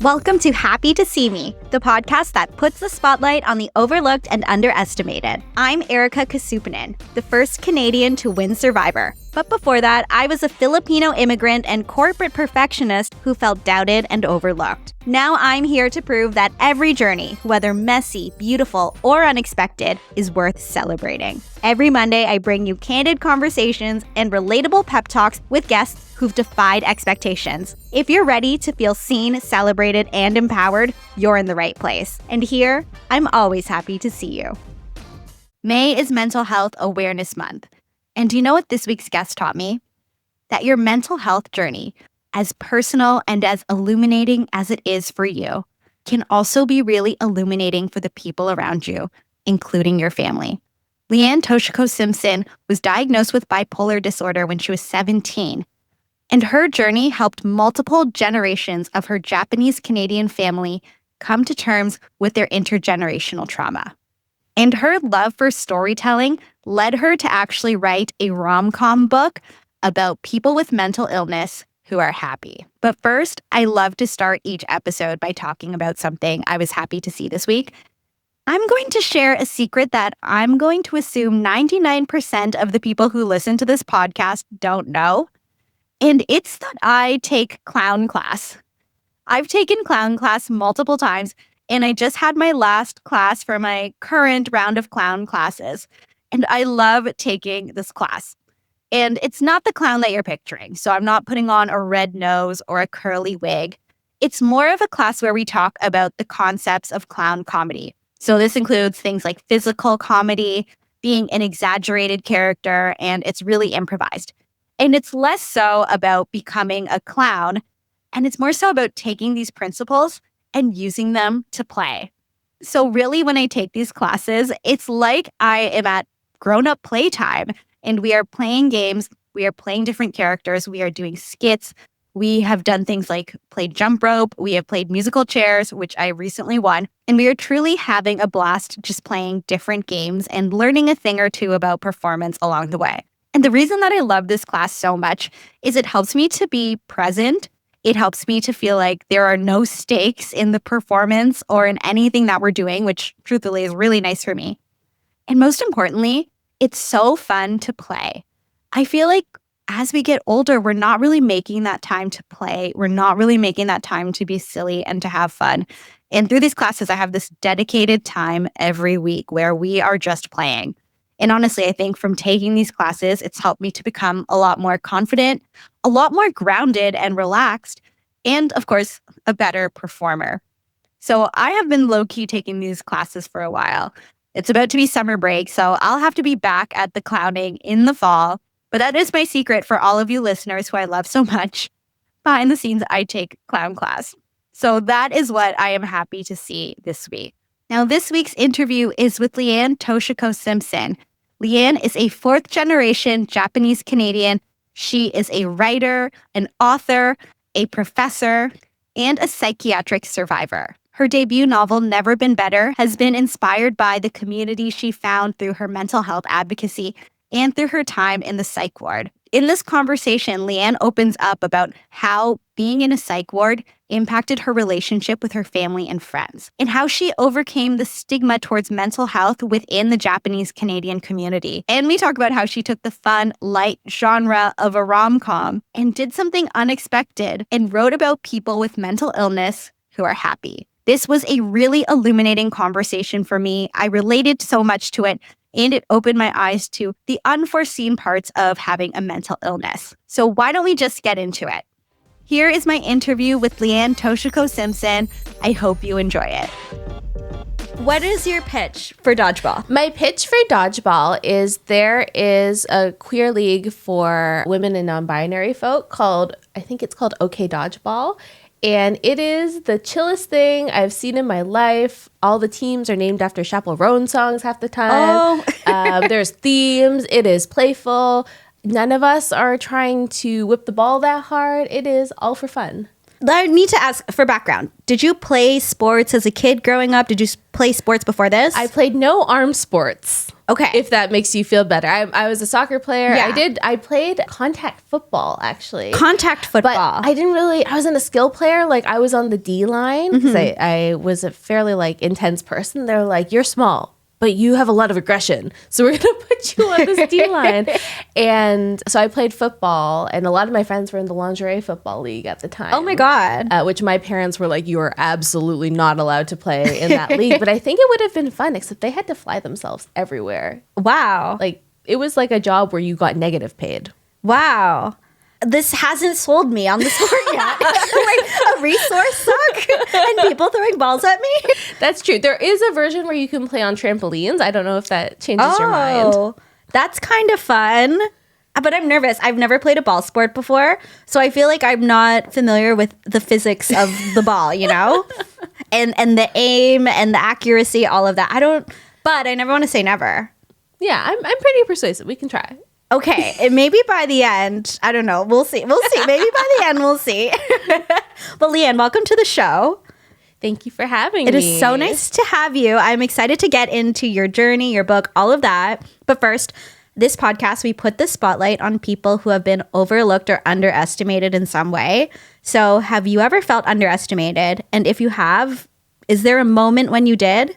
Welcome to Happy to See Me, the podcast that puts the spotlight on the overlooked and underestimated. I'm Erika Casupanan, the first Canadian to win Survivor. But before that, I was a Filipino immigrant and corporate perfectionist who felt doubted and overlooked. Now I'm here to prove that every journey, whether messy, beautiful, or unexpected, is worth celebrating. Every Monday, I bring you candid conversations and relatable pep talks with guests who've defied expectations. If you're ready to feel seen, celebrated, and empowered, you're in the right place. And here, I'm always happy to see you. May is Mental Health Awareness Month. And do you know what this week's guest taught me? That your mental health journey, as personal and as illuminating as it is for you, can also be really illuminating for the people around you, including your family. Leanne Toshiko Simpson was diagnosed with bipolar disorder when she was 17, and her journey helped multiple generations of her Japanese-Canadian family come to terms with their intergenerational trauma. And her love for storytelling led her to actually write a romcom book about people with mental illness who are happy. But first, I love to start each episode by talking about something I was happy to see this week. I'm going to share a secret that I'm going to assume 99% of the people who listen to this podcast don't know. And it's that I take clown class. I've taken clown class multiple times, and I just had my last class for my current round of clown classes. And I love taking this class. And it's not the clown that you're picturing. So I'm not putting on a red nose or a curly wig. It's more of a class where we talk about the concepts of clown comedy. So this includes things like physical comedy, being an exaggerated character, and it's really improvised. And it's less so about becoming a clown, and it's more so about taking these principles and using them to play. So really, when I take these classes, it's like I am at grown-up playtime, and we are playing games, we are playing different characters, we are doing skits, we have done things like played jump rope, we have played musical chairs, which I recently won, and we are truly having a blast just playing different games and learning a thing or two about performance along the way. And the reason that I love this class so much is it helps me to be present. It helps me to feel like there are no stakes in the performance or in anything that we're doing, which truthfully is really nice for me. And most importantly, it's so fun to play. I feel like as we get older, we're not really making that time to play. We're not really making that time to be silly and to have fun. And through these classes, I have this dedicated time every week where we are just playing. And honestly, I think from taking these classes, it's helped me to become a lot more confident, a lot more grounded and relaxed, and of course, a better performer. So I have been low-key taking these classes for a while. It's about to be summer break, so I'll have to be back at the clowning in the fall. But that is my secret for all of you listeners who I love so much. Behind the scenes, I take clown class. So that is what I am happy to see this week. Now, this week's interview is with Leanne Toshiko Simpson. Leanne is a fourth-generation Japanese-Canadian. She is a writer, an author, a professor, and a psychiatric survivor. Her debut novel, Never Been Better, has been inspired by the community she found through her mental health advocacy and through her time in the psych ward. In this conversation, Leanne opens up about how being in a psych ward impacted her relationship with her family and friends, and how she overcame the stigma towards mental health within the Japanese-Canadian community. And we talk about how she took the fun, light genre of a rom-com and did something unexpected and wrote about people with mental illness who are happy. This was a really illuminating conversation for me. I related so much to it, and it opened my eyes to the unforeseen parts of having a mental illness. So why don't we just get into it? Here is my interview with Leanne Toshiko Simpson. I hope you enjoy it. What is your pitch for Dodgeball? My pitch for Dodgeball is there is a queer league for women and non-binary folk called, I think it's called OK Dodgeball. And it is the chillest thing I've seen in my life. All the teams are named after Chappell Roan songs half the time. Oh. There's themes. It is playful. None of us are trying to whip the ball that hard. It is all for fun. I need to ask for background. Did you play sports as a kid growing up? Did you play sports before this? I played no armed sports. Okay. If that makes you feel better. I was a soccer player. Yeah. I played contact football, actually. Contact football. But I wasn't a skill player. Like, I was on the D line because I was a fairly, like, intense person. They're like, you're small, but you have a lot of aggression, so we're going to put you on this D line. And so I played football, and a lot of my friends were in the lingerie football league at the time. Oh my God. Which my parents were like, you are absolutely not allowed to play in that league. But I think it would have been fun, except they had to fly themselves everywhere. Wow. Like, it was like a job where you got negative paid. Wow. This hasn't sold me on the sport yet. Like a resource suck and people throwing balls at me. That's true. There is a version where you can play on trampolines. I don't know if that changes your mind. That's kind of fun. But I'm nervous. I've never played a ball sport before. So I feel like I'm not familiar with the physics of the ball, you know? And the aim and the accuracy, all of that. But I never want to say never. Yeah, I'm pretty persuasive. We can try. Okay, and maybe by the end, I don't know. We'll see. Maybe by the end, we'll see. Well, Leanne, welcome to the show. Thank you for having me. It is so nice to have you. I'm excited to get into your journey, your book, all of that. But first, this podcast, we put the spotlight on people who have been overlooked or underestimated in some way. So have you ever felt underestimated? And if you have, is there a moment when you did?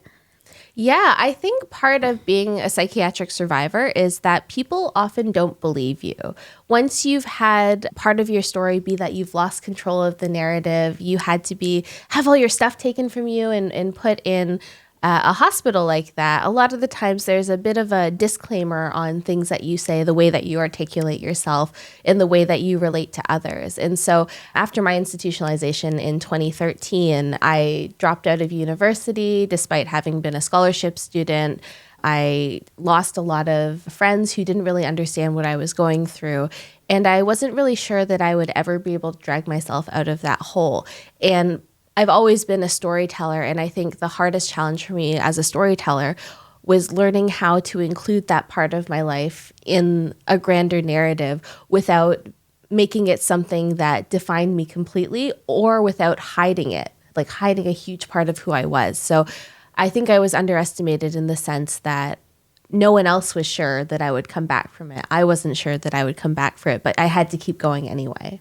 Yeah, I think part of being a psychiatric survivor is that people often don't believe you. Once you've had part of your story be that you've lost control of the narrative, you had to have all your stuff taken from you and put in a hospital like that, a lot of the times there's a bit of a disclaimer on things that you say, the way that you articulate yourself, and the way that you relate to others. And so after my institutionalization in 2013, I dropped out of university despite having been a scholarship student. I lost a lot of friends who didn't really understand what I was going through. And I wasn't really sure that I would ever be able to drag myself out of that hole. And I've always been a storyteller, and I think the hardest challenge for me as a storyteller was learning how to include that part of my life in a grander narrative without making it something that defined me completely or without hiding it, like hiding a huge part of who I was. So I think I was underestimated in the sense that no one else was sure that I would come back from it. I wasn't sure that I would come back for it, but I had to keep going anyway.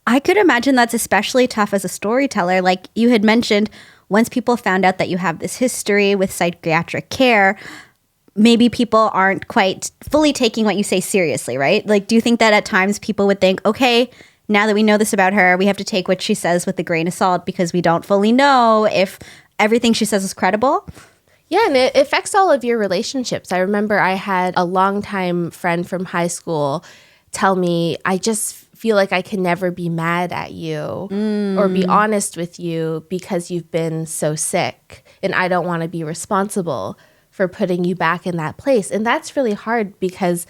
I could imagine that's especially tough as a storyteller. Like you had mentioned, once people found out that you have this history with psychiatric care, maybe people aren't quite fully taking what you say seriously, right? Like, do you think that at times people would think, okay, now that we know this about her, we have to take what she says with a grain of salt because we don't fully know if everything she says is credible? Yeah, and it affects all of your relationships. I remember I had a longtime friend from high school tell me, I just feel like I can never be mad at you or be honest with you because you've been so sick and I don't want to be responsible for putting you back in that place. And that's really hard because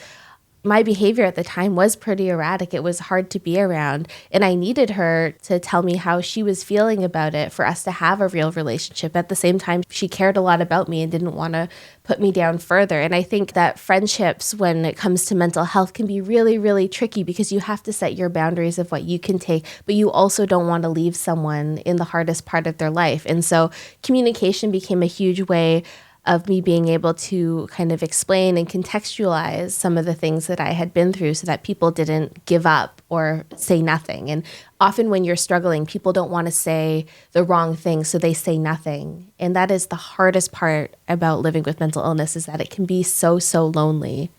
my behavior at the time was pretty erratic. It was hard to be around. And I needed her to tell me how she was feeling about it for us to have a real relationship. At the same time, she cared a lot about me and didn't want to put me down further. And I think that friendships, when it comes to mental health, can be really, really tricky because you have to set your boundaries of what you can take, but you also don't want to leave someone in the hardest part of their life. And so communication became a huge way of me being able to kind of explain and contextualize some of the things that I had been through so that people didn't give up or say nothing. And often when you're struggling, people don't want to say the wrong thing, so they say nothing. And that is the hardest part about living with mental illness, is that it can be so, so lonely.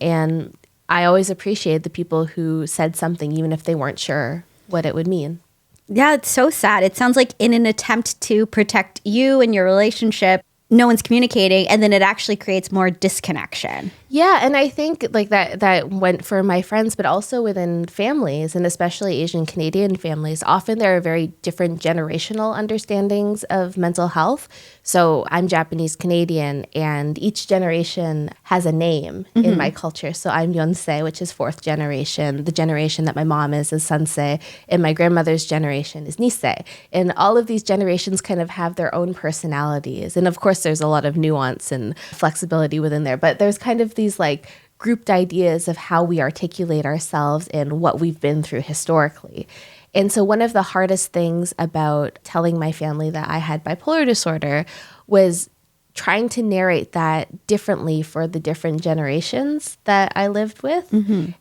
And I always appreciated the people who said something, even if they weren't sure what it would mean. Yeah, it's so sad. It sounds like in an attempt to protect you and your relationship, no one's communicating, and then it actually creates more disconnection. Yeah, and I think like that went for my friends, but also within families, and especially Asian Canadian families. Often there are very different generational understandings of mental health. So I'm Japanese Canadian, and each generation has a name in my culture. So I'm Yonsei, which is fourth generation. The generation that my mom is Sansei, and my grandmother's generation is Nisei. And all of these generations kind of have their own personalities. And of course, there's a lot of nuance and flexibility within there, but there's kind of these like grouped ideas of how we articulate ourselves and what we've been through historically. And so one of the hardest things about telling my family that I had bipolar disorder was trying to narrate that differently for the different generations that I lived with.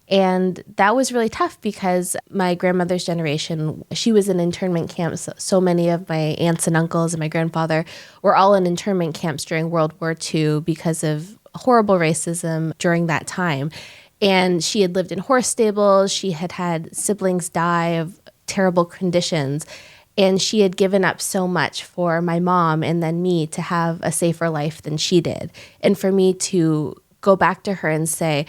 And that was really tough because my grandmother's generation, she was in internment camps. So many of my aunts and uncles and my grandfather were all in internment camps during World War II because of horrible racism during that time. And she had lived in horse stables. She had had siblings die of terrible conditions. And she had given up so much for my mom and then me to have a safer life than she did. And for me to go back to her and say,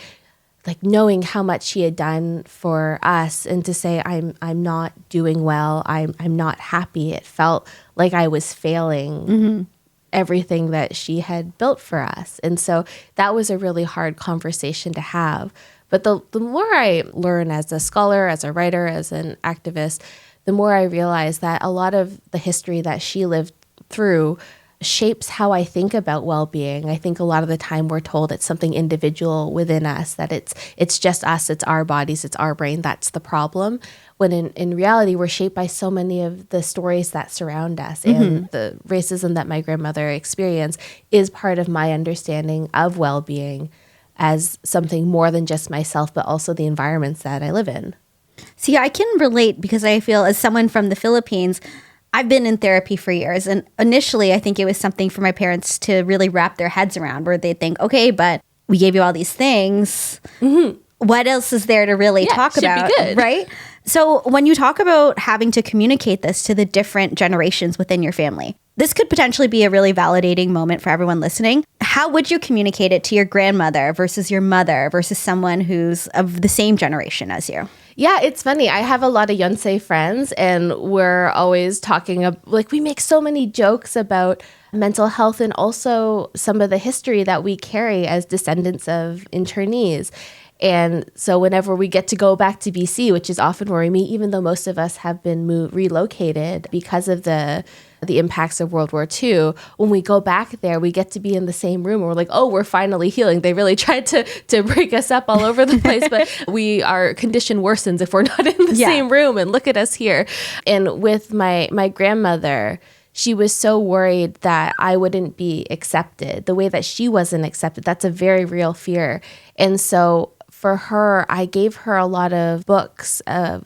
like, knowing how much she had done for us and to say, I'm not doing well, I'm not happy. It felt like I was failing everything that she had built for us. And so that was a really hard conversation to have. But the more I learn as a scholar, as a writer, as an activist, the more I realize that a lot of the history that she lived through shapes how I think about well-being. I think a lot of the time we're told it's something individual within us, that it's just us, it's our bodies, it's our brain, that's the problem. When in reality, we're shaped by so many of the stories that surround us. And the racism that my grandmother experienced is part of my understanding of well-being as something more than just myself, but also the environments that I live in. See, I can relate because I feel as someone from the Philippines, I've been in therapy for years. And initially, I think it was something for my parents to really wrap their heads around, where they'd think, okay, but we gave you all these things. What else is there to really talk about? Be good. Right? So when you talk about having to communicate this to the different generations within your family, this could potentially be a really validating moment for everyone listening. How would you communicate it to your grandmother versus your mother versus someone who's of the same generation as you? Yeah, it's funny. I have a lot of Yonsei friends, and we're always talking like, we make so many jokes about mental health and also some of the history that we carry as descendants of internees. And so whenever we get to go back to BC, which is often where we meet, even though most of us have been relocated because of the impacts of World War II, when we go back there, we get to be in the same room and we're like, oh, we're finally healing. They really tried to break us up all over the place, but our condition worsens if we're not in the same room, and look at us here. And with my grandmother, she was so worried that I wouldn't be accepted the way that she wasn't accepted. That's a very real fear. And so for her, I gave her a lot of books of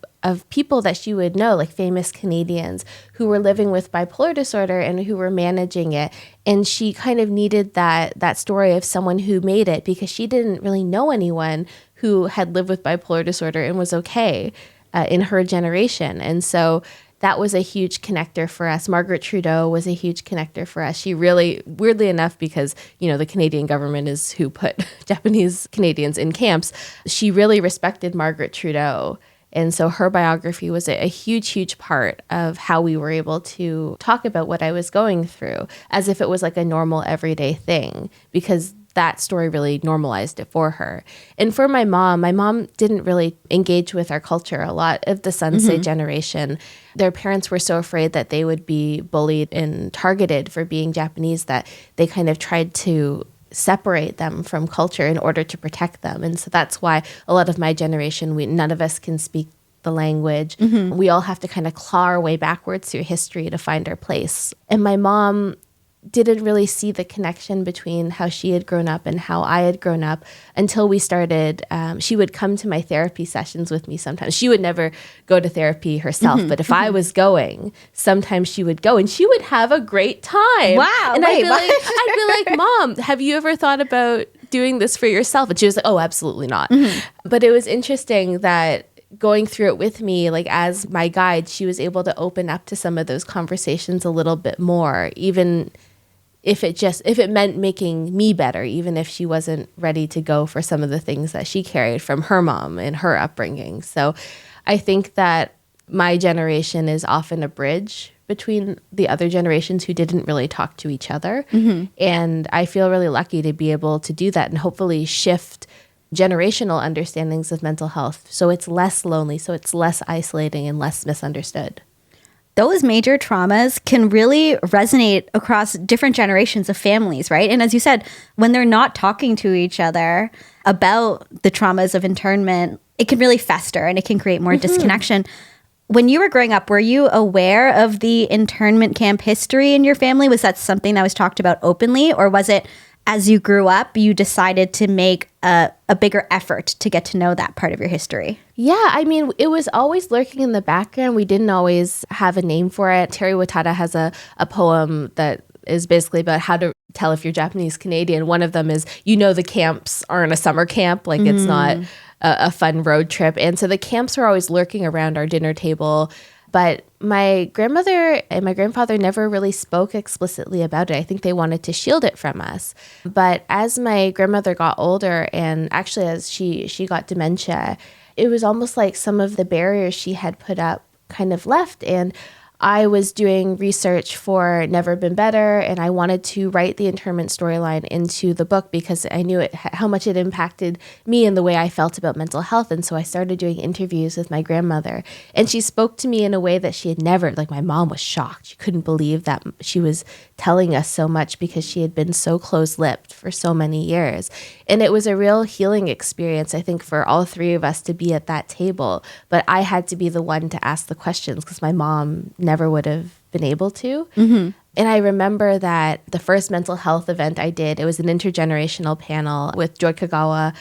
people that she would know, like famous Canadians who were living with bipolar disorder and who were managing it. And she kind of needed that story of someone who made it, because she didn't really know anyone who had lived with bipolar disorder and was okay in her generation. And so that was a huge connector for us. Margaret Trudeau was a huge connector for us. She really, weirdly enough, because, the Canadian government is who put Japanese Canadians in camps, she really respected Margaret Trudeau. And so her biography was a huge, huge part of how we were able to talk about what I was going through, as if it was like a normal everyday thing, because that story really normalized it for her. And for my mom didn't really engage with our culture. A lot of the Sansei generation, their parents were so afraid that they would be bullied and targeted for being Japanese that they kind of tried to separate them from culture in order to protect them. And so that's why a lot of my generation, none of us can speak the language. We all have to kind of claw our way backwards through history to find our place. And my mom didn't really see the connection between how she had grown up and how I had grown up until we started. She would come to my therapy sessions with me sometimes. She would never go to therapy herself, but if I was going, sometimes she would go and she would have a great time. Wow. And I'd be like, Mom, have you ever thought about doing this for yourself? And she was like, oh, absolutely not. But it was interesting that going through it with me, like as my guide, she was able to open up to some of those conversations a little bit more, even if it meant making me better, even if she wasn't ready to go for some of the things that she carried from her mom and her upbringing. So I think that my generation is often a bridge between the other generations who didn't really talk to each other. And I feel really lucky to be able to do that and hopefully shift generational understandings of mental health so it's less lonely, so it's less isolating and less misunderstood. Those major traumas can really resonate across different generations of families, right? And as you said, when they're not talking to each other about the traumas of internment, it can really fester and it can create more disconnection. When you were growing up, were you aware of the internment camp history in your family? Was that something that was talked about openly? Or was it as you grew up, you decided to make a bigger effort to get to know that part of your history? Yeah, I mean, it was always lurking in the background. We didn't always have a name for it. Terry Watada has a poem that is basically about how to tell if you're Japanese Canadian. One of them is, the camps aren't a summer camp. Like it's not a fun road trip. And so the camps were always lurking around our dinner table. But my grandmother and my grandfather never really spoke explicitly about it. I think they wanted to shield it from us. But as my grandmother got older, and actually as she got dementia, it was almost like some of the barriers she had put up kind of left. And I was doing research for Never Been Better, and I wanted to write the internment storyline into the book because I knew how much it impacted me and the way I felt about mental health. And so I started doing interviews with my grandmother, and she spoke to me in a way that she had never, like my mom was shocked. She couldn't believe that she was telling us so much because she had been so close-lipped for so many years. And it was a real healing experience, I think, for all three of us to be at that table. But I had to be the one to ask the questions because my mom never would have been able to. Mm-hmm. And I remember that the first mental health event I did, it was an intergenerational panel with Joy Kagawa,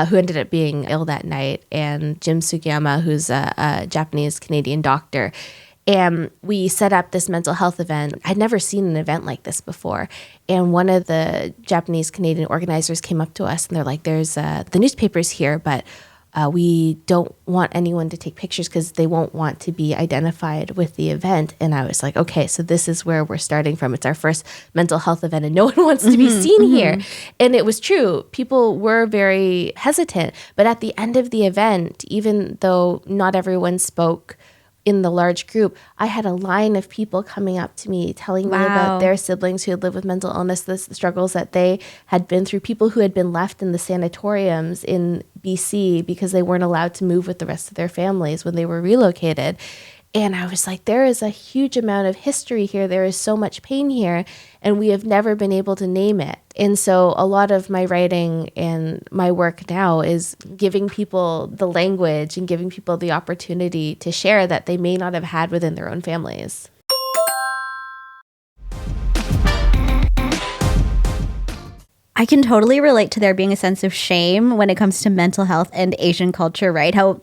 who ended up being ill that night, and Jim Sugiyama, who's a Japanese-Canadian doctor. And we set up this mental health event. I'd never seen an event like this before. And one of the Japanese-Canadian organizers came up to us, and they're like, there's the newspaper's here, but we don't want anyone to take pictures because they won't want to be identified with the event. And I was like, okay, so this is where we're starting from. It's our first mental health event and no one wants to be seen here. And it was true. People were very hesitant. But at the end of the event, even though not everyone spoke in the large group, I had a line of people coming up to me telling me about their siblings who had lived with mental illness, the struggles that they had been through, people who had been left in the sanatoriums in BC because they weren't allowed to move with the rest of their families when they were relocated. And I was like, there is a huge amount of history here. There is so much pain here, and we have never been able to name it. And so a lot of my writing and my work now is giving people the language and giving people the opportunity to share that they may not have had within their own families. I can totally relate to there being a sense of shame when it comes to mental health and Asian culture, right? How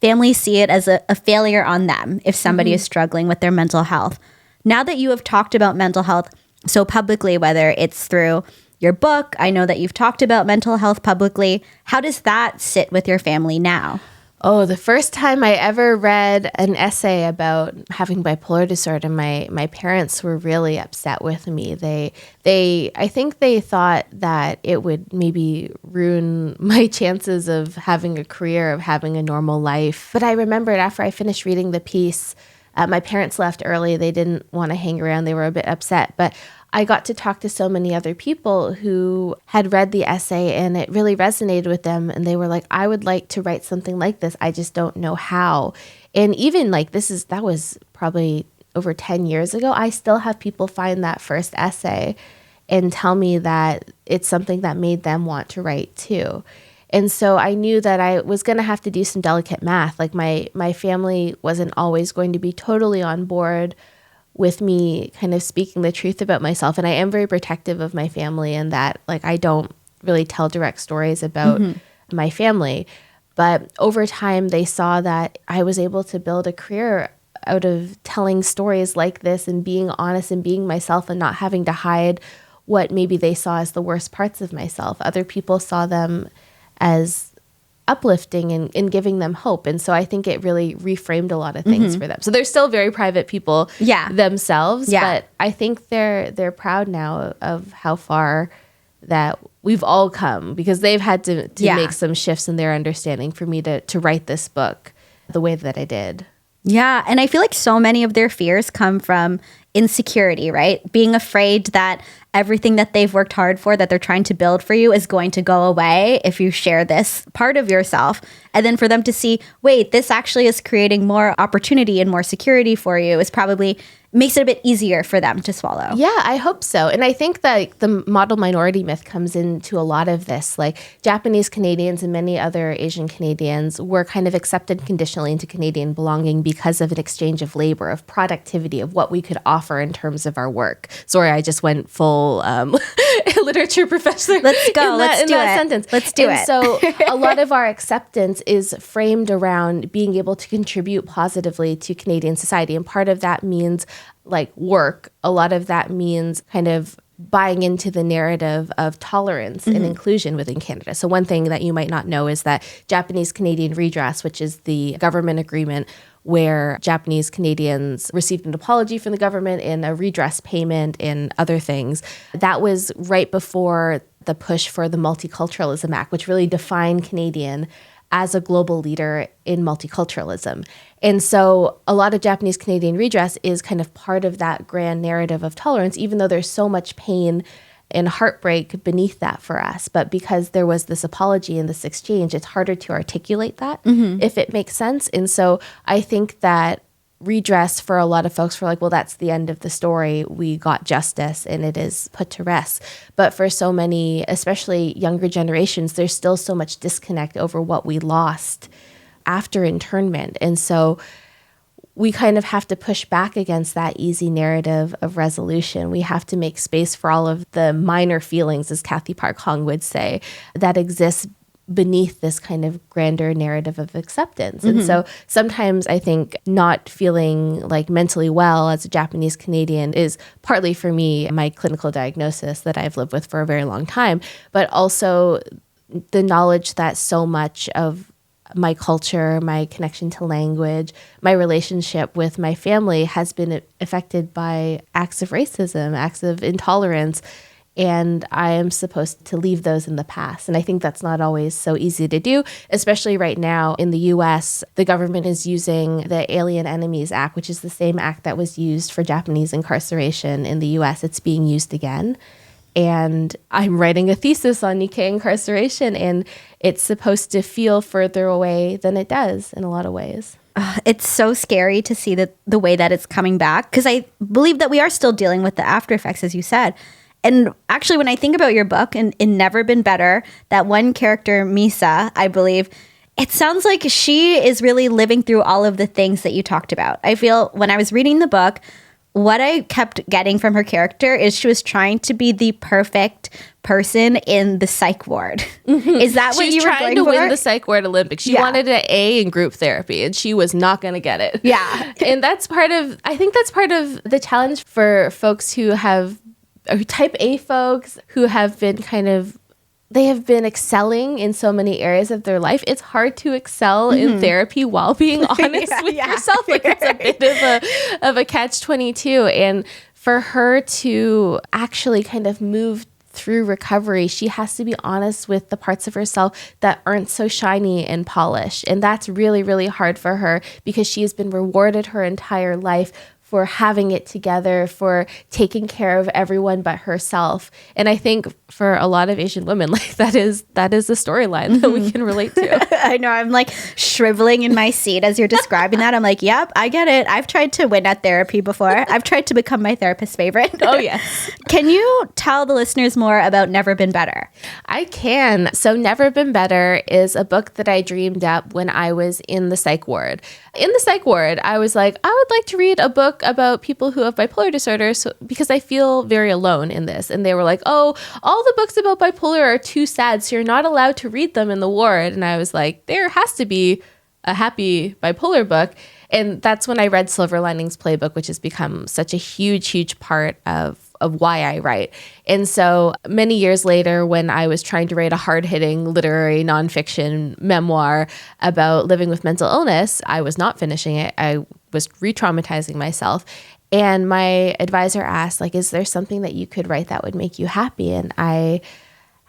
families see it as a failure on them if somebody is struggling with their mental health. Now that you have talked about mental health so publicly, whether it's through your book, I know that you've talked about mental health publicly. How does that sit with your family now? Oh, the first time I ever read an essay about having bipolar disorder, my parents were really upset with me. I think they thought that it would maybe ruin my chances of having a career, of having a normal life. But I remembered after I finished reading the piece, my parents left early. They didn't want to hang around. They were a bit upset. But I got to talk to so many other people who had read the essay and it really resonated with them. And they were like, I would like to write something like this. I just don't know how. And even like that was probably over 10 years ago. I still have people find that first essay and tell me that it's something that made them want to write too. And so I knew that I was going to have to do some delicate math. Like my family wasn't always going to be totally on board with me kind of speaking the truth about myself. And I am very protective of my family and that like I don't really tell direct stories about my family. But over time, they saw that I was able to build a career out of telling stories like this and being honest and being myself and not having to hide what maybe they saw as the worst parts of myself. Other people saw them as uplifting and giving them hope. And so I think it really reframed a lot of things for them. So they're still very private people themselves, but I think they're proud now of how far that we've all come because they've had to make some shifts in their understanding for me to write this book the way that I did. Yeah. And I feel like so many of their fears come from insecurity, right? Being afraid that everything that they've worked hard for, that they're trying to build for you, is going to go away if you share this part of yourself. And then for them to see, wait, this actually is creating more opportunity and more security for you, is probably makes it a bit easier for them to swallow. Yeah, I hope so. And I think that the model minority myth comes into a lot of this. Like Japanese Canadians and many other Asian Canadians were kind of accepted conditionally into Canadian belonging because of an exchange of labor, of productivity, of what we could offer in terms of our work. Sorry, I just went full literature professor. Let's go. Let's do it. Sentence. Let's do it. So a lot of our acceptance is framed around being able to contribute positively to Canadian society. And part of that means like work. A lot of that means kind of buying into the narrative of tolerance and inclusion within Canada. So one thing that you might not know is that Japanese Canadian redress, which is the government agreement where Japanese Canadians received an apology from the government and a redress payment and other things, that was right before the push for the Multiculturalism Act, which really defined Canadian as a global leader in multiculturalism. And so a lot of Japanese Canadian redress is kind of part of that grand narrative of tolerance, even though there's so much pain and heartbreak beneath that for us. But because there was this apology and this exchange, it's harder to articulate that, if it makes sense. And so I think that redress for a lot of folks were like, well, that's the end of the story. We got justice and it is put to rest. But for so many, especially younger generations, there's still so much disconnect over what we lost after internment. And so we kind of have to push back against that easy narrative of resolution. We have to make space for all of the minor feelings, as Kathy Park Hong would say, that exist beneath this kind of grander narrative of acceptance. And so sometimes I think not feeling like mentally well as a Japanese Canadian is partly for me my clinical diagnosis that I've lived with for a very long time, but also the knowledge that so much of my culture, my connection to language, my relationship with my family has been affected by acts of racism, acts of intolerance. And I am supposed to leave those in the past. And I think that's not always so easy to do, especially right now in the US. The government is using the Alien Enemies Act, which is the same act that was used for Japanese incarceration in the US. It's being used again. And I'm writing a thesis on Nikkei incarceration, and it's supposed to feel further away than it does in a lot of ways. It's so scary to see the way that it's coming back, because I believe that we are still dealing with the after effects, as you said. And actually, when I think about your book, in Never Been Better, that one character, Misa, I believe, it sounds like she is really living through all of the things that you talked about. I feel when I was reading the book, what I kept getting from her character is she was trying to be the perfect person in the psych ward. Is that what you were going for? She's trying to win the psych ward Olympics. She wanted an A in group therapy, and she was not going to get it. Yeah. And I think that's part of the challenge for folks who have, or type A folks who have been they have been excelling in so many areas of their life. It's hard to excel in therapy while being honest with yourself. Like it's a bit of a catch-22. And for her to actually kind of move through recovery, she has to be honest with the parts of herself that aren't so shiny and polished. And that's really, really hard for her because she has been rewarded her entire life for having it together, for taking care of everyone but herself. And I think for a lot of Asian women, like that is a storyline that we can relate to. I know, I'm like shriveling in my seat as you're describing that. I'm like, yep, I get it. I've tried to win at therapy before. I've tried to become my therapist's favorite. Oh, yes. Can you tell the listeners more about Never Been Better? I can. So Never Been Better is a book that I dreamed up when I was in the psych ward. In the psych ward, I was like, I would like to read a book about people who have bipolar disorder because I feel very alone in this. And they were like, oh, all the books about bipolar are too sad, so you're not allowed to read them in the ward. And I was like, there has to be a happy bipolar book. And that's when I read Silver Linings Playbook, which has become such a huge, huge part of why I write. And so many years later, when I was trying to write a hard-hitting literary nonfiction memoir about living with mental illness, I was not finishing it. I was re-traumatizing myself. And my advisor asked, like, is there something that you could write that would make you happy? And I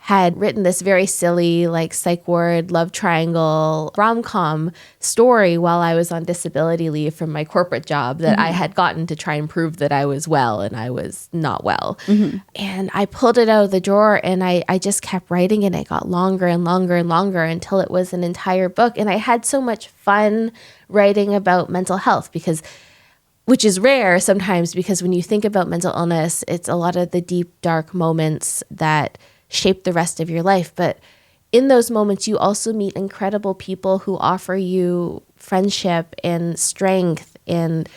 had written this very silly, like psych ward, love triangle, romcom story while I was on disability leave from my corporate job that I had gotten to try and prove that I was well and I was not well. And I pulled it out of the drawer and I just kept writing and it got longer and longer and longer until it was an entire book. And I had so much fun writing about mental health which is rare sometimes, because when you think about mental illness, it's a lot of the deep, dark moments that shape the rest of your life. But in those moments, you also meet incredible people who offer you friendship and strength and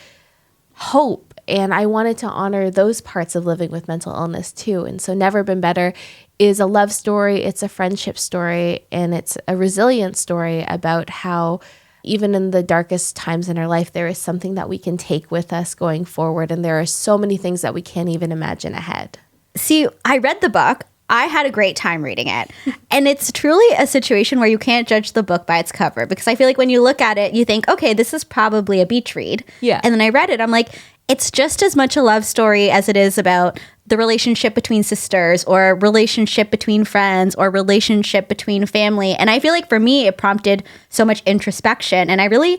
hope. And I wanted to honor those parts of living with mental illness too. And so Never Been Better is a love story, it's a friendship story, and it's a resilient story about how even in the darkest times in our life, there is something that we can take with us going forward. And there are so many things that we can't even imagine ahead. See, I read the book. I had a great time reading it. And it's truly a situation where you can't judge the book by its cover, because I feel like when you look at it, you think, okay, this is probably a beach read. Yeah. And then I read it. I'm like, it's just as much a love story as it is about the relationship between sisters or a relationship between friends or relationship between family. And I feel like for me, it prompted so much introspection. And I really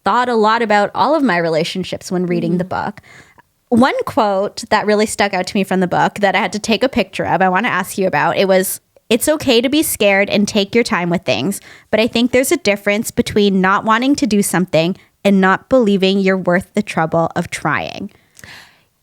thought a lot about all of my relationships when reading the book. One quote that really stuck out to me from the book that I had to take a picture of, I want to ask you about, it was, "It's okay to be scared and take your time with things, but I think there's a difference between not wanting to do something and not believing you're worth the trouble of trying."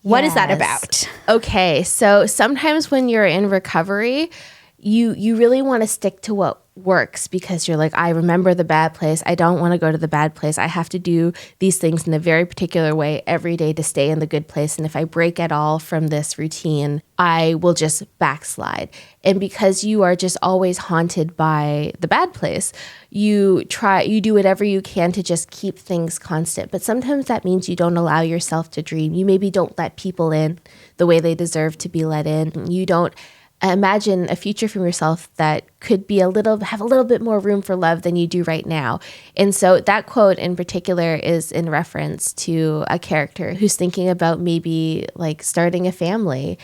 What is that about? Okay, so sometimes when you're in recovery, you really want to stick to what works, because you're like, I remember the bad place. I don't want to go to the bad place. I have to do these things in a very particular way every day to stay in the good place. And if I break at all from this routine, I will just backslide. And because you are just always haunted by the bad place, you do whatever you can to just keep things constant. But sometimes that means you don't allow yourself to dream. You maybe don't let people in the way they deserve to be let in. You don't imagine a future from yourself that could have a little bit more room for love than you do right now. And so that quote in particular is in reference to a character who's thinking about maybe like starting a family.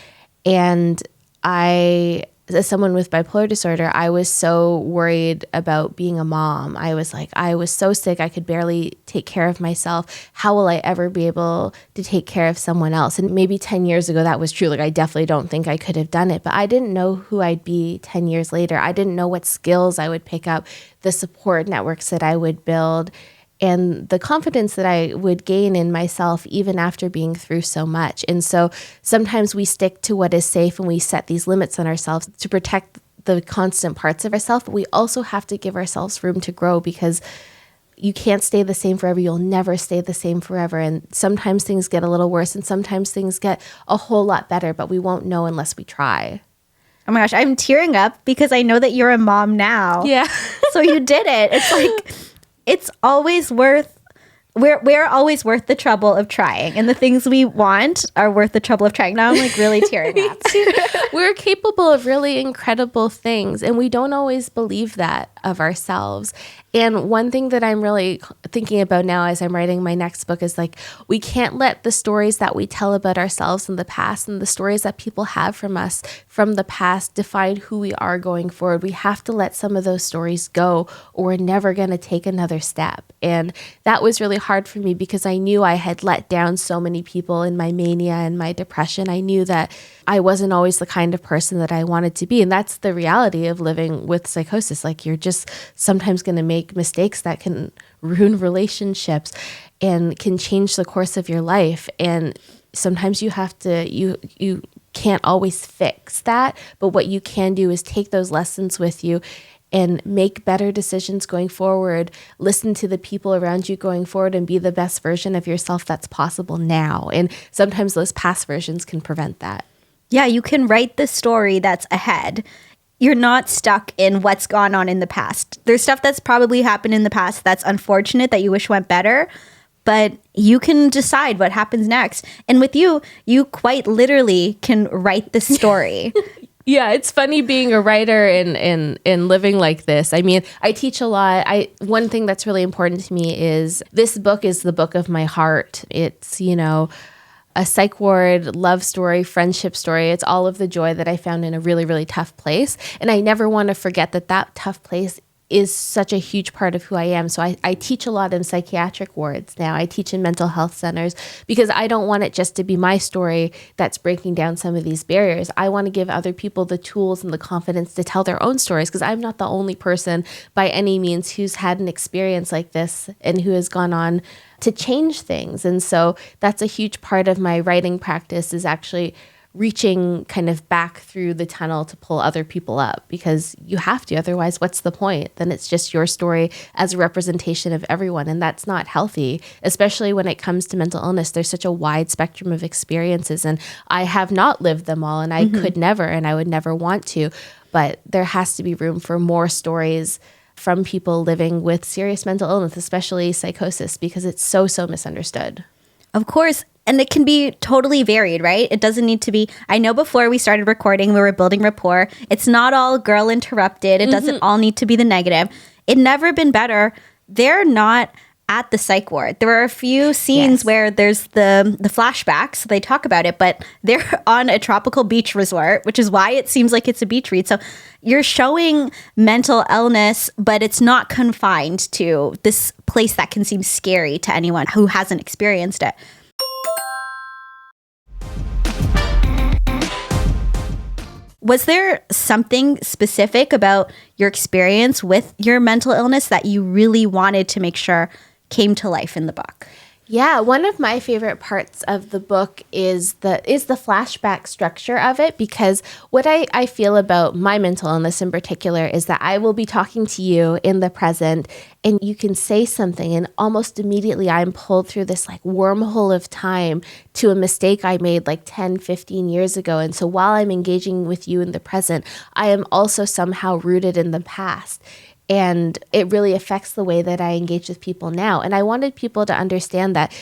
And as someone with bipolar disorder, I was so worried about being a mom. I was so sick, I could barely take care of myself. How will I ever be able to take care of someone else? And maybe 10 years ago that was true. Like, I definitely don't think I could have done it, but I didn't know who I'd be 10 years later. I didn't know what skills I would pick up, the support networks that I would build, and the confidence that I would gain in myself even after being through so much. And so sometimes we stick to what is safe and we set these limits on ourselves to protect the constant parts of ourselves, but we also have to give ourselves room to grow, because you can't stay the same forever. You'll never stay the same forever. And sometimes things get a little worse and sometimes things get a whole lot better, but we won't know unless we try. Oh my gosh, I'm tearing up because I know that you're a mom now. Yeah. So you did it. It's like, it's always worth, we're always worth the trouble of trying. And the things we want are worth the trouble of trying. Now I'm like really tearing up. We're capable of really incredible things, and we don't always believe that of ourselves. And one thing that I'm really thinking about now as I'm writing my next book is like, we can't let the stories that we tell about ourselves in the past and the stories that people have from us from the past define who we are going forward. We have to let some of those stories go, or we're never going to take another step. And that was really hard for me because I knew I had let down so many people in my mania and my depression. I knew that I wasn't always the kind of person that I wanted to be. And that's the reality of living with psychosis. Like, you're just sometimes going to make mistakes that can ruin relationships and can change the course of your life. And sometimes you have to, you can't always fix that. But what you can do is take those lessons with you and make better decisions going forward, listen to the people around you going forward, and be the best version of yourself that's possible now. And sometimes those past versions can prevent that. Yeah, you can write the story that's ahead. You're not stuck in what's gone on in the past. There's stuff that's probably happened in the past that's unfortunate that you wish went better, but you can decide what happens next. And with you quite literally can write the story. Yeah, it's funny being a writer and living like this. I mean, I teach a lot. One thing that's really important to me is this book is the book of my heart. It's, a psych ward, love story, friendship story. It's all of the joy that I found in a really, really tough place. And I never want to forget that tough place is such a huge part of who I am. So I teach a lot in psychiatric wards now. I teach in mental health centers because I don't want it just to be my story that's breaking down some of these barriers. I want to give other people the tools and the confidence to tell their own stories, because I'm not the only person by any means who's had an experience like this and who has gone on to change things. And so that's a huge part of my writing practice, is actually reaching kind of back through the tunnel to pull other people up, because you have to. Otherwise, what's the point? Then it's just your story as a representation of everyone. And that's not healthy, especially when it comes to mental illness. There's such a wide spectrum of experiences, and I have not lived them all, and I could never, and I would never want to. But there has to be room for more stories from people living with serious mental illness, especially psychosis, because it's so misunderstood. Of course. And it can be totally varied, right? It doesn't need to be, I know before we started recording, we were building rapport. It's not all girl interrupted. It doesn't all need to be the negative. It never been better. They're not at the psych ward. There are a few scenes where there's the flashbacks. So they talk about it, but they're on a tropical beach resort, which is why it seems like it's a beach read. So you're showing mental illness, but it's not confined to this place that can seem scary to anyone who hasn't experienced it. Was there something specific about your experience with your mental illness that you really wanted to make sure came to life in the book? Yeah, one of my favorite parts of the book is the flashback structure of it, because what I feel about my mental illness in particular is that I will be talking to you in the present, and you can say something, and almost immediately I'm pulled through this like wormhole of time to a mistake I made like 10, 15 years ago. And so while I'm engaging with you in the present, I am also somehow rooted in the past. And it really affects the way that I engage with people now. And I wanted people to understand that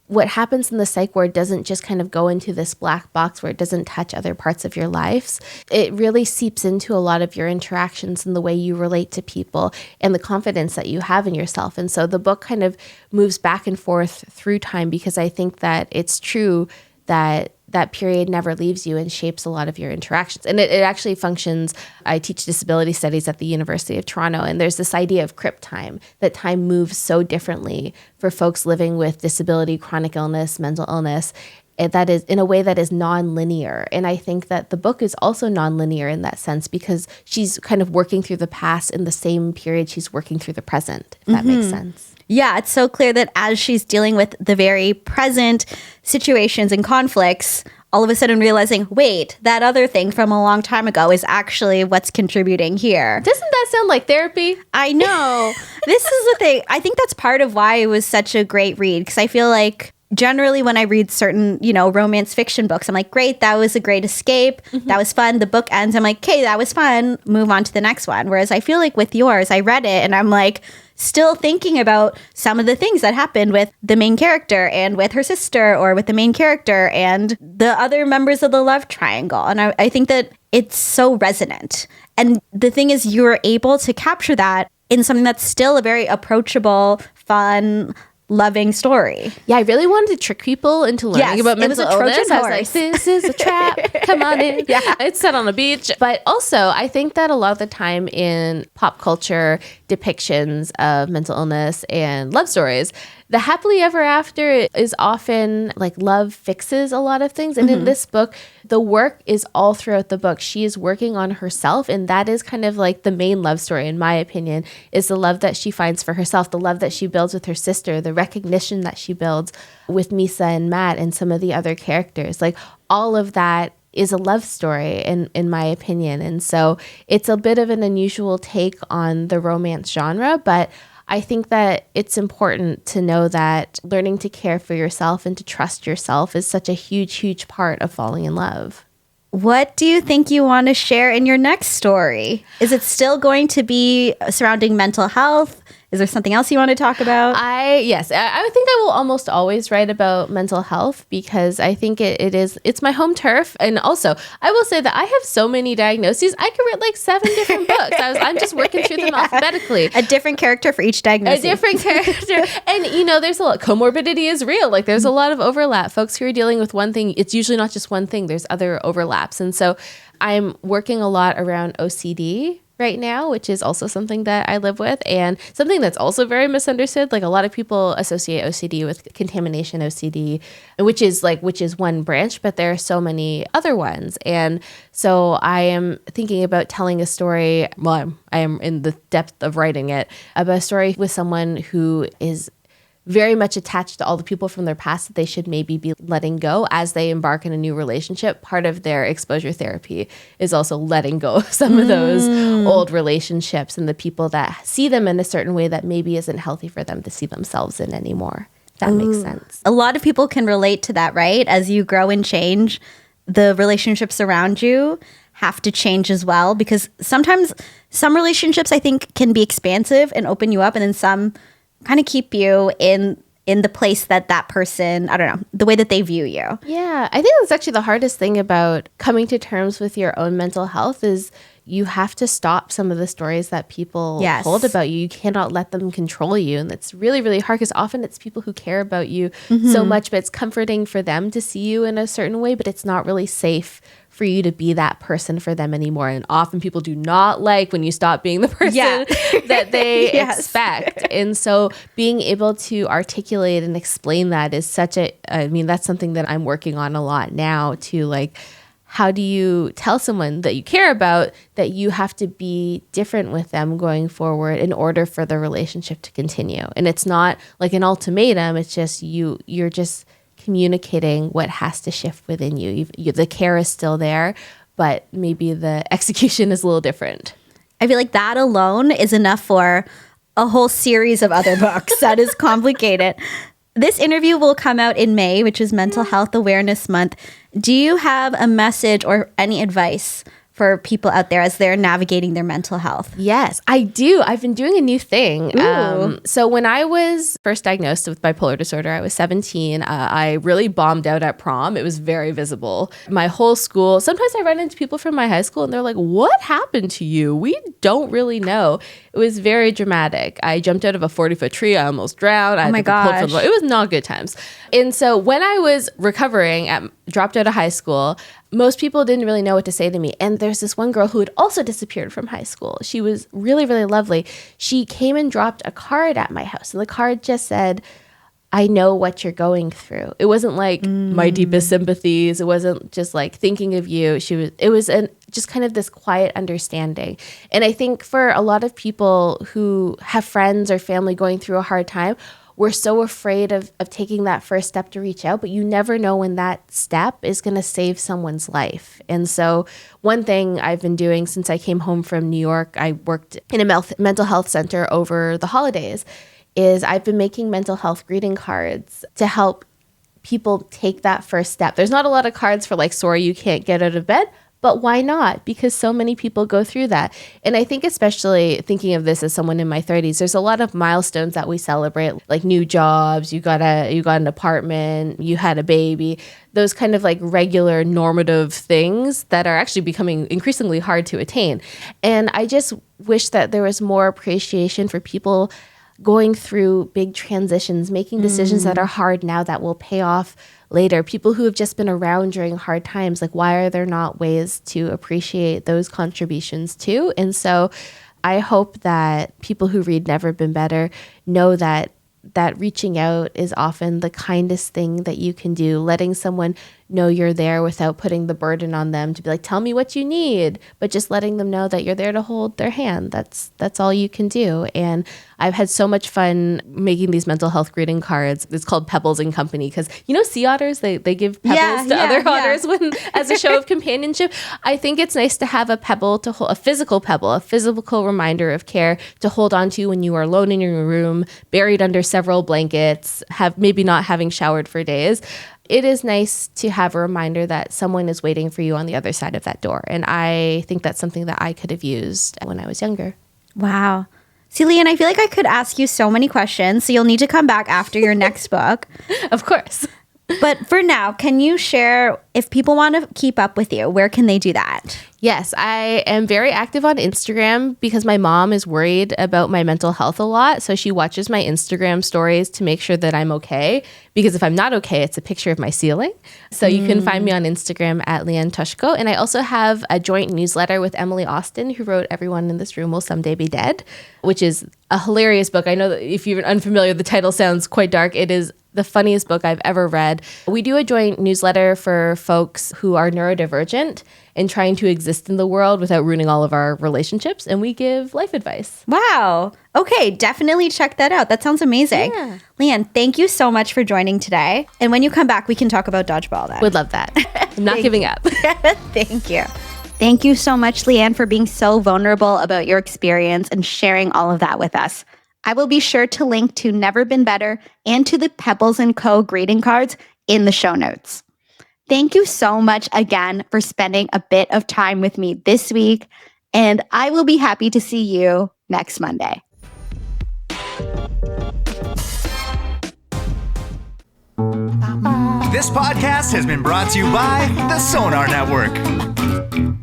what happens in the psych ward doesn't just kind of go into this black box where it doesn't touch other parts of your lives. It really seeps into a lot of your interactions and the way you relate to people and the confidence that you have in yourself. And so the book kind of moves back and forth through time, because I think that it's true that that period never leaves you and shapes a lot of your interactions. And it actually functions. I teach disability studies at the University of Toronto, and there's this idea of crip time, that time moves so differently for folks living with disability, chronic illness, mental illness, and that is in a way that is non-linear. And I think that the book is also non-linear in that sense, because she's kind of working through the past in the same period she's working through the present, if that makes sense. Yeah, it's so clear that as she's dealing with the very present situations and conflicts, all of a sudden realizing, wait, that other thing from a long time ago is actually what's contributing here. Doesn't that sound like therapy? I know. This is the thing. I think that's part of why it was such a great read, because I feel like generally when I read certain, romance fiction books, I'm like, great, that was a great escape. That was fun. The book ends. I'm like, okay, that was fun. Move on to the next one. Whereas I feel like with yours, I read it and I'm like, still thinking about some of the things that happened with the main character and with her sister, or with the main character and the other members of the love triangle. And I think that it's so resonant. And the thing is, you're able to capture that in something that's still a very approachable, fun, loving story. Yeah, I really wanted to trick people into learning about mental illness. I was like, this is a trap. Come on in. Yeah. It's set on a beach. But also, I think that a lot of the time in pop culture depictions of mental illness and love stories, the happily ever after is often like love fixes a lot of things. And in this book, the work is all throughout the book. She is working on herself. And that is kind of like the main love story, in my opinion, is the love that she finds for herself, the love that she builds with her sister, the recognition that she builds with Misa and Matt and some of the other characters. Like all of that is a love story in my opinion. And so it's a bit of an unusual take on the romance genre, but I think that it's important to know that learning to care for yourself and to trust yourself is such a huge, huge part of falling in love. What do you think you want to share in your next story? Is it still going to be surrounding mental health? Is there something else you want to talk about? Yes, I think I will almost always write about mental health because I think it's my home turf. And also, I will say that I have so many diagnoses. I could write like 7 different books. I'm just working through them alphabetically. A different character for each diagnosis. A different character. And, there's a lot. Comorbidity is real. Like, there's a lot of overlap. Folks who are dealing with one thing, it's usually not just one thing. There's other overlaps. And so I'm working a lot around OCD right now, which is also something that I live with, and something that's also very misunderstood. Like, a lot of people associate OCD with contamination OCD, which is one branch, but there are so many other ones. And so I am thinking about telling a story. Well, I am in the depth of writing it, about a story with someone who is very much attached to all the people from their past that they should maybe be letting go as they embark in a new relationship. Part of their exposure therapy is also letting go of some of those old relationships and the people that see them in a certain way that maybe isn't healthy for them to see themselves in anymore. If that makes sense. A lot of people can relate to that, right? As you grow and change, the relationships around you have to change as well, because sometimes some relationships, I think, can be expansive and open you up, and then some kind of keep you in the place that person, I don't know, the way that they view you. Yeah, I think that's actually the hardest thing about coming to terms with your own mental health is you have to stop some of the stories that people hold about you. You cannot let them control you. And it's really, really hard because often it's people who care about you so much, but it's comforting for them to see you in a certain way, but it's not really safe for you to be that person for them anymore. And often people do not like when you stop being the person that they expect. And so being able to articulate and explain that is that's something that I'm working on a lot now, to like, how do you tell someone that you care about that you have to be different with them going forward in order for the relationship to continue? And it's not like an ultimatum. It's just you're just communicating what has to shift within you. The care is still there, but maybe the execution is a little different. I feel like that alone is enough for a whole series of other books. That is complicated. This interview will come out in May, which is Mental Health Awareness Month. Do you have a message or any advice for people out there as they're navigating their mental health? Yes, I do. I've been doing a new thing. So when I was first diagnosed with bipolar disorder, I was 17. I really bombed out at prom. It was very visible. My whole school, sometimes I run into people from my high school and they're like, what happened to you? We don't really know. It was very dramatic. I jumped out of a 40-foot tree. I almost drowned. Oh my gosh. It was not good times. And so when I was recovering, dropped out of high school, most people didn't really know what to say to me. And there's this one girl who had also disappeared from high school. She was really, really lovely. She came and dropped a card at my house. And the card just said, I know what you're going through. It wasn't like my deepest sympathies. It wasn't just like thinking of you. It was just kind of this quiet understanding. And I think for a lot of people who have friends or family going through a hard time, we're so afraid of taking that first step to reach out, but you never know when that step is going to save someone's life. And so one thing I've been doing since I came home from New York, I worked in a mental health center over the holidays, is I've been making mental health greeting cards to help people take that first step. There's not a lot of cards for like, sorry, you can't get out of bed. But why not? Because so many people go through that. And I think especially thinking of this as someone in my 30s, there's a lot of milestones that we celebrate, like new jobs, you got an apartment, you had a baby, those kind of like regular normative things that are actually becoming increasingly hard to attain. And I just wish that there was more appreciation for people going through big transitions, making decisions that are hard now that will pay off later. People who have just been around during hard times, like why are there not ways to appreciate those contributions too? And so I hope that people who read Never Been Better know that reaching out is often the kindest thing that you can do, letting someone know you're there without putting the burden on them to be like, tell me what you need, but just letting them know that you're there to hold their hand. That's all you can do. And I've had so much fun making these mental health greeting cards. It's called Pebbles and Company because, sea otters, they give pebbles to other otters as a show of companionship. I think it's nice to have a pebble to hold, a physical reminder of care to hold on to when you are alone in your room, buried under several blankets, maybe not having showered for days. It is nice to have a reminder that someone is waiting for you on the other side of that door. And I think that's something that I could have used when I was younger. Wow. See, Leanne, I feel like I could ask you so many questions, so you'll need to come back after your next book. Of course. But for now, can you share, if people want to keep up with you, where can they do that? Yes, I am very active on Instagram because my mom is worried about my mental health a lot. So she watches my Instagram stories to make sure that I'm okay. Because if I'm not okay, it's a picture of my ceiling. So you can find me on Instagram at Leanne Toshiko. And I also have a joint newsletter with Emily Austin, who wrote Everyone in This Room Will Someday Be Dead, which is a hilarious book. I know that if you're unfamiliar, the title sounds quite dark. It is the funniest book I've ever read. We do a joint newsletter for folks who are neurodivergent and trying to exist in the world without ruining all of our relationships. And we give life advice. Wow. Okay, definitely check that out. That sounds amazing. Yeah. Leanne, thank you so much for joining today. And when you come back, we can talk about dodgeball then. Would love that. I'm not giving up. Thank you. Thank you so much, Leanne, for being so vulnerable about your experience and sharing all of that with us. I will be sure to link to Never Been Better and to the Pebbles & Co. greeting cards in the show notes. Thank you so much again for spending a bit of time with me this week, and I will be happy to see you next Monday. This podcast has been brought to you by the Sonar Network.